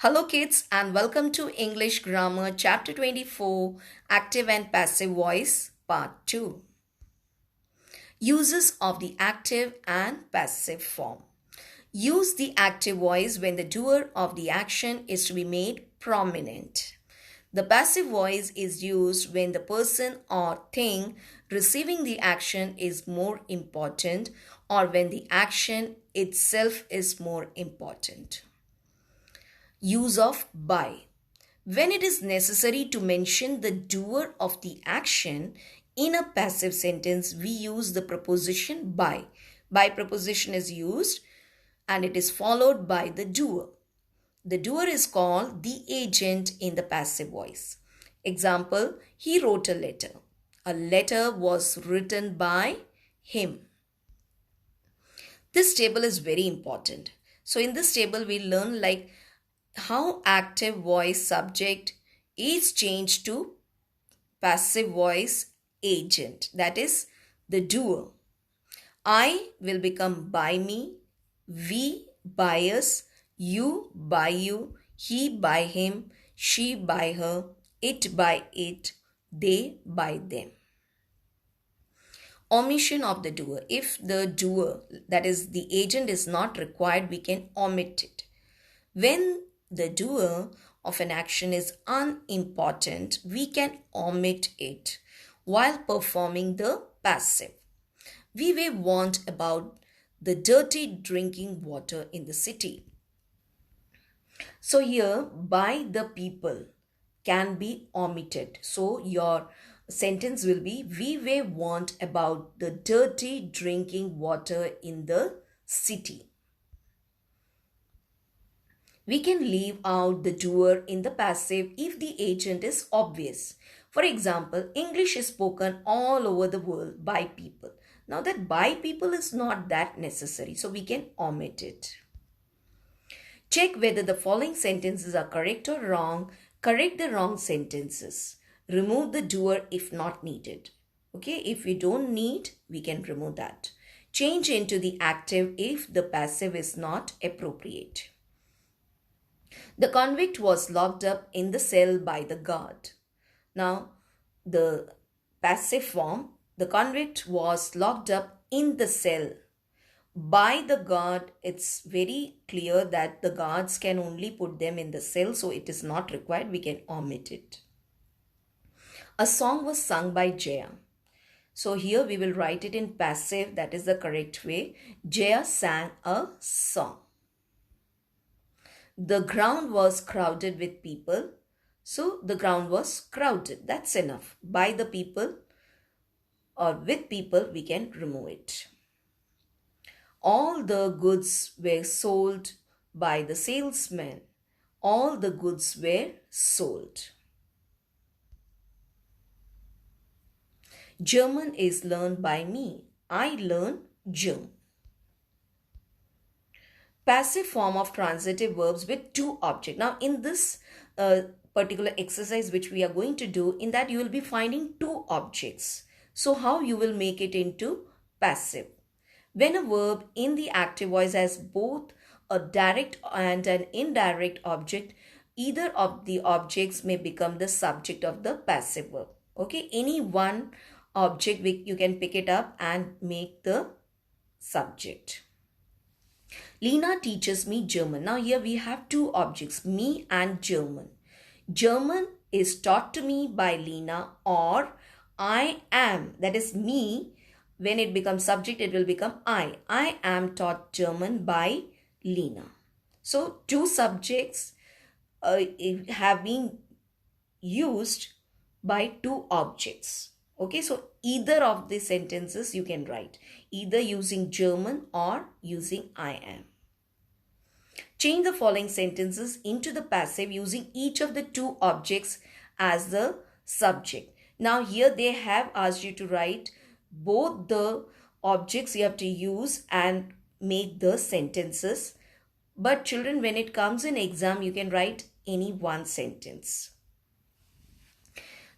Hello, kids, and welcome to English Grammar Chapter 24 Active and Passive Voice Part 2. Uses of the active and passive form. Use the active voice when the doer of the action is to be made prominent. The passive voice is used when the person or thing receiving the action is more important or when the action itself is more important. Use of by. When it is necessary to mention the doer of the action in a passive sentence, we use the preposition by. By preposition is used and it is followed by the doer. The doer is called the agent in the passive voice. Example, he wrote a letter. A letter was written by him. This table is very important. So in this table, we learn like how active voice subject is changed to passive voice agent, that is the doer. I will become by me, we by us, you by you, he by him, she by her, it by it, they by them. Omission of the doer. If the doer, that is the agent, is not required, we can omit it. When the doer of an action is unimportant, we can omit it while performing the passive. We may want about the dirty drinking water in the city. So here, by the people can be omitted. So your sentence will be, we may want about the dirty drinking water in the city. We can leave out the doer in the passive if the agent is obvious. For example, English is spoken all over the world by people. Now that by people is not that necessary, so we can omit it. Check whether the following sentences are correct or wrong. Correct the wrong sentences. Remove the doer if not needed. Okay, if we don't need, we can remove that. Change into the active if the passive is not appropriate. The convict was locked up in the cell by the guard. Now, the passive form, the convict was locked up in the cell by the guard. It's very clear that the guards can only put them in the cell, so it is not required. We can omit it. A song was sung by Jaya. So here we will write it in passive. That is the correct way. Jaya sang a song. The ground was crowded with people. So the ground was crowded. That's enough. By the people or with people, we can remove it. All the goods were sold by the salesman. All the goods were sold. German is learned by me. I learn German. Passive form of transitive verbs with two objects. Now in this particular exercise which we are going to do, in that you will be finding two objects. So how you will make it into passive? When a verb in the active voice has both a direct and an indirect object, either of the objects may become the subject of the passive verb. Okay, any one object you can pick it up and make the subject. Lena teaches me German. Now here we have two objects, me and German. German is taught to me by Lena, or I am, that is me. When it becomes subject, it will become I. I am taught German by Lena. So two subjects have been used by two objects. Okay, so either of the sentences you can write, either using German or using I am. Change the following sentences into the passive using each of the two objects as the subject. Now here they have asked you to write both the objects you have to use and make the sentences. But children, when it comes in exam, you can write any one sentence.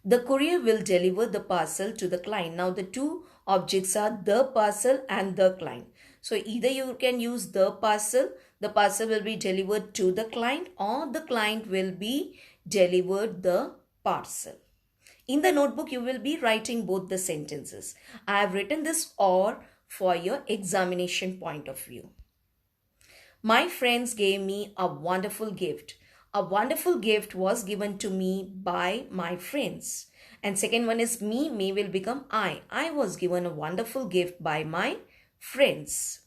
The courier will deliver the parcel to the client. Now the two objects are the parcel and the client. So either you can use the parcel, The parcel will be delivered to the client, or the client will be delivered the parcel. In the notebook, you will be writing both the sentences. I have written this or for your examination point of view. My friends gave me a wonderful gift. A wonderful gift was given to me by my friends. And second one is me, may will become I. I was given a wonderful gift by my friends.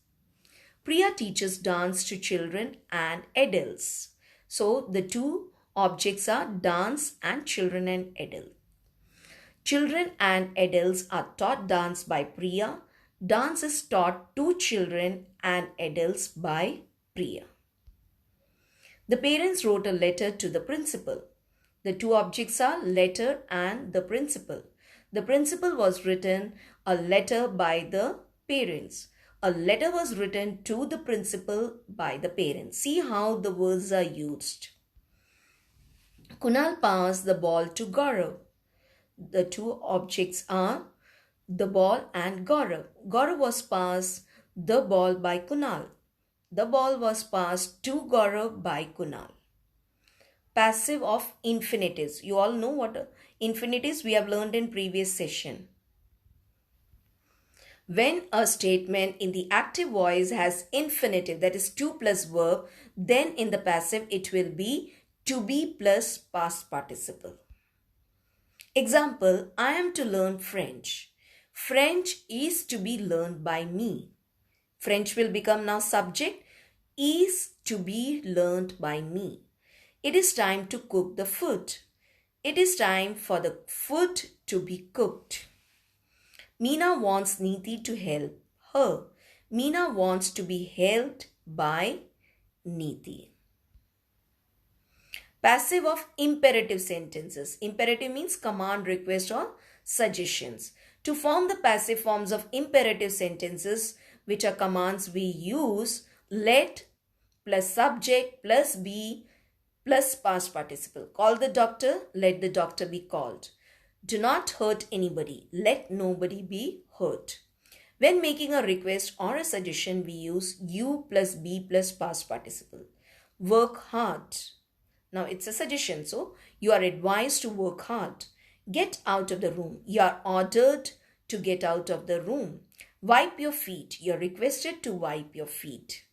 Priya teaches dance to children and adults. So the two objects are dance and children and adults. Children and adults are taught dance by Priya. Dance is taught to children and adults by Priya. The parents wrote a letter to the principal. The two objects are letter and the principal. The principal was written a letter by the parents. A letter was written to the principal by the parents. See how the words are used. Kunal passed the ball to Gaurav. The two objects are the ball and Gaurav. Gaurav was passed the ball by Kunal. The ball was passed to Gaurav by Kunal. Passive of infinitives. You all know what infinitives we have learned in previous session. When a statement in the active voice has infinitive, that is to plus verb, then in the passive it will be to be plus past participle. Example, I am to learn French. French is to be learned by me. French will become now subject, is to be learned by me. It is time to cook the food. It is time for the food to be cooked. Meena wants Neeti to help her. Meena wants to be helped by Neeti. Passive of imperative sentences. Imperative means command, request or suggestions. To form the passive forms of imperative sentences, which are commands, we use let plus subject plus be plus past participle. Call the doctor, let the doctor be called. Do not hurt anybody, let nobody be hurt. When making a request or a suggestion, we use you plus be plus past participle. Work hard. Now it's a suggestion, so you are advised to work hard. Get out of the room. You are ordered to get out of the room. Wipe your feet. You are requested to wipe your feet.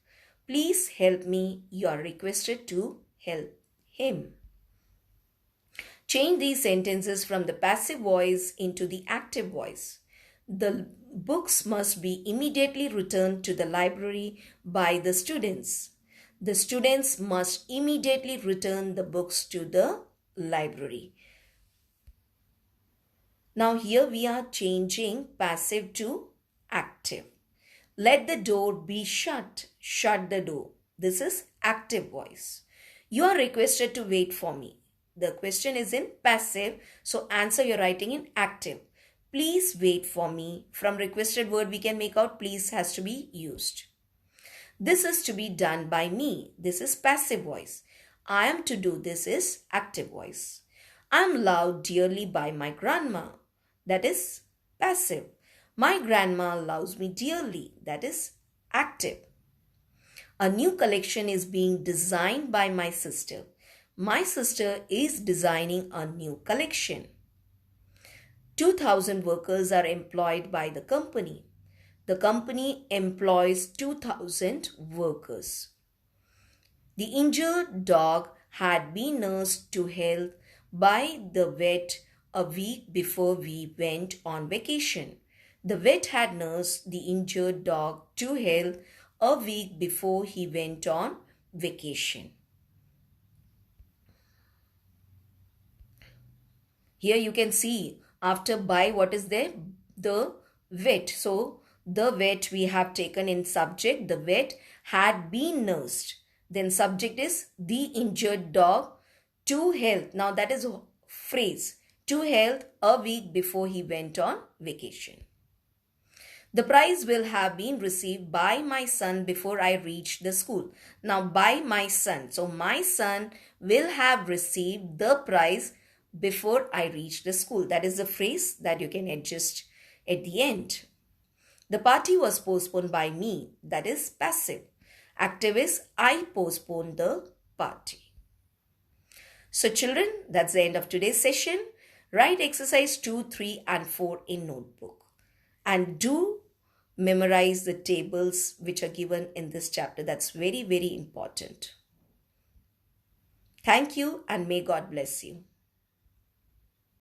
Please help me. You are requested to help him. Change these sentences from the passive voice into the active voice. The books must be immediately returned to the library by the students. The students must immediately return the books to the library. Now here we are changing passive to active. Let the door be shut. Shut the door. This is active voice. You are requested to wait for me. The question is in passive, so answer you're writing in active. Please wait for me. From requested word we can make out please has to be used. This is to be done by me. This is passive voice. I am to do this is active voice. I am loved dearly by my grandma. That is passive. My grandma loves me dearly. That is active. A new collection is being designed by my sister. My sister is designing a new collection. 2,000 workers are employed by the company. The company employs 2,000 workers. The injured dog had been nursed to health by the vet a week before we went on vacation. The vet had nursed the injured dog to health a week before he went on vacation. Here you can see after by what is there? The vet. So the vet we have taken in subject. The vet had been nursed. Then subject is the injured dog to health. Now that is a phrase. To health a week before he went on vacation. The prize will have been received by my son before I reach the school. Now by my son. So my son will have received the prize before I reach the school. That is the phrase that you can adjust at the end. The party was postponed by me. That is passive. Active is I postponed the party. So, children, that's the end of today's session. Write exercise 2, 3, and 4 in notebook. And do memorize the tables which are given in this chapter. That's very, very important. Thank you, and may God bless you.